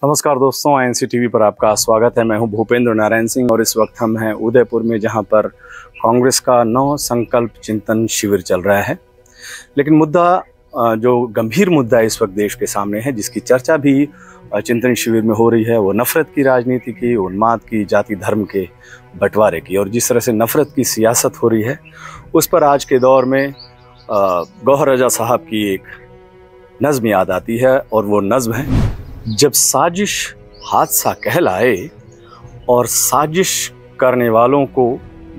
नमस्कार दोस्तों, INC TV पर आपका स्वागत है। मैं हूं भूपेंद्र नारायण सिंह और इस वक्त हम हैं उदयपुर में, जहां पर कांग्रेस का नव संकल्प चिंतन शिविर चल रहा है। लेकिन मुद्दा, जो गंभीर मुद्दा इस वक्त देश के सामने है, जिसकी चर्चा भी चिंतन शिविर में हो रही है, वो नफरत की राजनीति की, उन्माद की, जाति धर्म के बंटवारे की। और जिस तरह से नफरत की सियासत हो रही है, उस पर आज के दौर में गौहर रजा साहब की एक नज़्म याद आती है। और वो नज़्म है, जब साजिश हादसा कहलाए और साजिश करने वालों को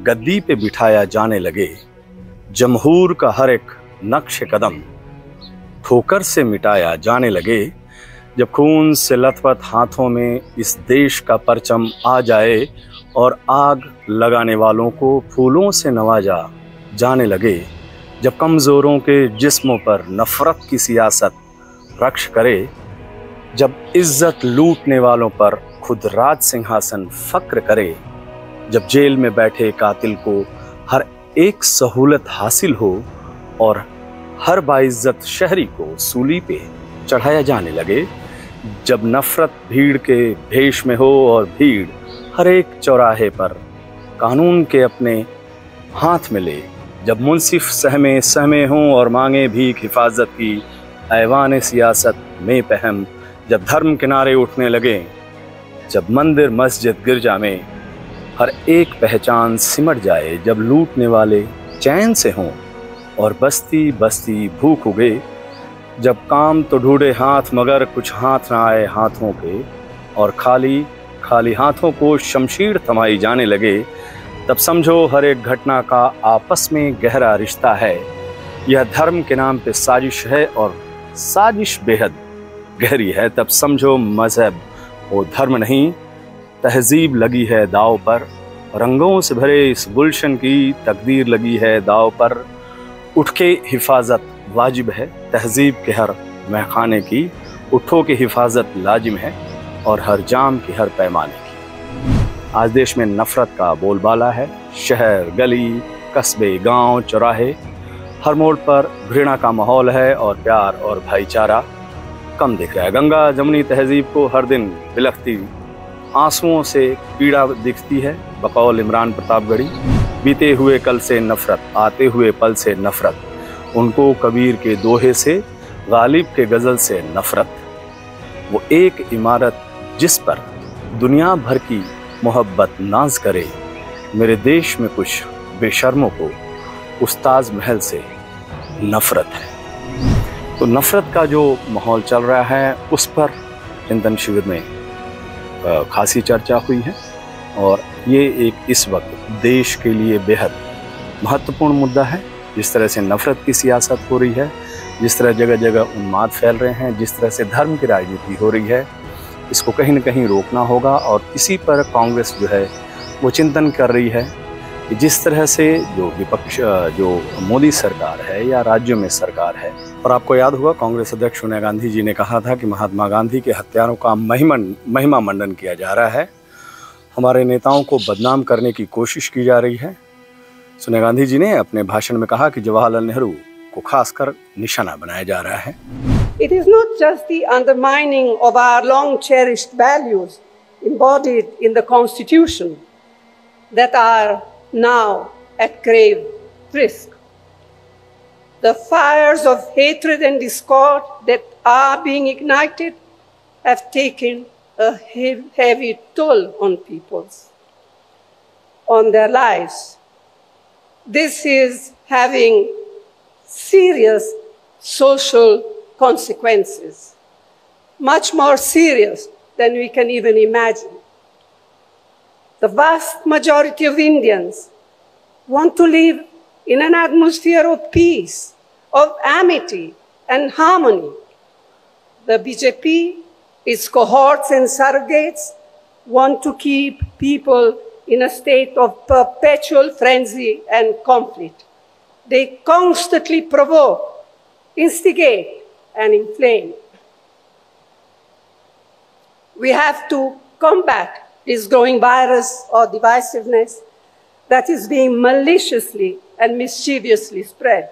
गद्दी पे बिठाया जाने लगे, जमहूर का हर एक नक्श कदम ठोकर से मिटाया जाने लगे, जब खून से लथपथ हाथों में इस देश का परचम आ जाए और आग लगाने वालों को फूलों से नवाजा जाने लगे, जब कमज़ोरों के जिस्मों पर नफरत की सियासत रक्ष करे, जब इज्जत लूटने वालों पर खुद राज सिंहासन फक्र करे, जब जेल में बैठे कातिल को हर एक सहूलत हासिल हो और हर बाइज्जत शहरी को सूली पे चढ़ाया जाने लगे, जब नफरत भीड़ के भेष में हो और भीड़ हर एक चौराहे पर कानून के अपने हाथ में ले, जब मुंसिफ सहमे सहमे हों और मांगे भीख हिफाजत की ऐवान सियासत में पहम, जब धर्म किनारे उठने लगे, जब मंदिर मस्जिद गिरजा में हर एक पहचान सिमट जाए, जब लूटने वाले चैन से हों और बस्ती बस्ती भूख उगे, जब काम तो ढूंढे हाथ मगर कुछ हाथ ना आए हाथों के और खाली खाली हाथों को शमशीर थमाई जाने लगे, तब समझो हर एक घटना का आपस में गहरा रिश्ता है। यह धर्म के नाम पे साजिश है और साजिश बेहद गहरी है। तब समझो मजहब वो धर्म नहीं, तहजीब लगी है दाव पर, रंगों से भरे इस गुलशन की तकदीर लगी है दाव पर। उठ के हिफाजत वाजिब है तहजीब के हर महखाने की, उठो की हिफाजत लाजिम है और हर जाम की हर पैमाने की। आज देश में नफरत का बोलबाला है। शहर गली कस्बे गांव चौराहे हर मोड़ पर घृणा का माहौल है और प्यार और भाईचारा कम दिख रहा है। गंगा जमुनी तहजीब को हर दिन बिलखती आंसुओं से पीड़ा दिखती है। बकौल इमरान प्रतापगढ़ी, बीते हुए कल से नफरत, आते हुए पल से नफरत, उनको कबीर के दोहे से, गालिब के गज़ल से नफरत। वो एक इमारत जिस पर दुनिया भर की मोहब्बत नाज करे, मेरे देश में कुछ बेशर्मों को उस ताज महल से नफरत है। तो नफरत का जो माहौल चल रहा है, उस पर चिंतन शिविर में खासी चर्चा हुई है। और ये एक इस वक्त देश के लिए बेहद महत्वपूर्ण मुद्दा है। जिस तरह से नफरत की सियासत हो रही है, जिस तरह जगह जगह उन्माद फैल रहे हैं, जिस तरह से धर्म की राजनीति हो रही है, इसको कहीं न कहीं रोकना होगा। और इसी पर कांग्रेस जो है वो चिंतन कर रही है कि जिस तरह से जो विपक्ष, जो मोदी सरकार है या राज्यों में सरकार है, और आपको याद होगा कांग्रेस अध्यक्ष सोनिया गांधी जी ने कहा था कि महात्मा गांधी के हत्यारों का महिमा मंडन किया जा रहा है, हमारे नेताओं को बदनाम करने की कोशिश की जा रही है। सोनिया गांधी जी ने अपने भाषण में कहा कि जवाहरलाल नेहरू को खासकर निशाना बनाया जा रहा है। It is not just the undermining of our long cherished values embodied in the Constitution that are now at grave risk. The fires of hatred and discord that are being ignited have taken a heavy toll on their lives. This is having serious social consequences, much more serious than we can even imagine. The vast majority of Indians want to live in an atmosphere of peace, of amity and harmony. The BJP, its cohorts and surrogates, want to keep people in a state of perpetual frenzy and conflict. They constantly provoke, instigate, and inflame. We have to combat this growing virus or divisiveness that is being maliciously and mischievously spread.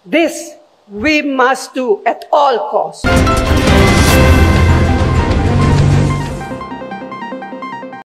This we must do at all costs.